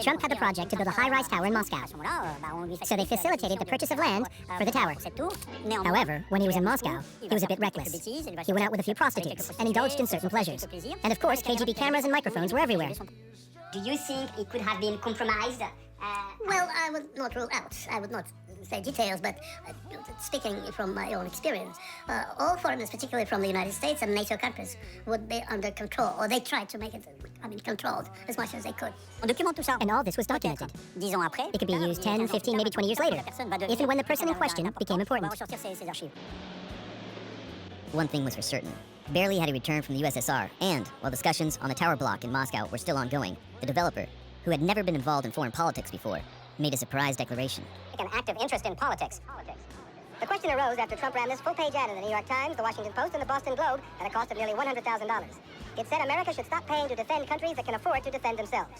Trump had the project to build a high-rise tower in Moscow. So they facilitated the purchase of land for the tower. However, when he was in Moscow, he was a bit reckless. He went out with a few prostitutes and indulged in certain pleasures. And of course, KGB cameras and microphones were everywhere. Do you think it could have been compromised? Well, I would not rule out. I would not say details, but speaking from my own experience, all foreigners, particularly from the United States and NATO countries, would be under control, or they tried to make it, controlled as much as they could. And all this was documented. It could be used 10, 15, maybe 20 years later, if and when the person in question became important. One thing was for certain. Barely had he returned from the USSR, and, while discussions on the tower block in Moscow were still ongoing, the developer, who had never been involved in foreign politics before, made a surprise declaration. An active interest in politics. The question arose after Trump ran this full-page ad in the New York Times, the Washington Post, and the Boston Globe at a cost of nearly $100,000. It said America should stop paying to defend countries that can afford to defend themselves.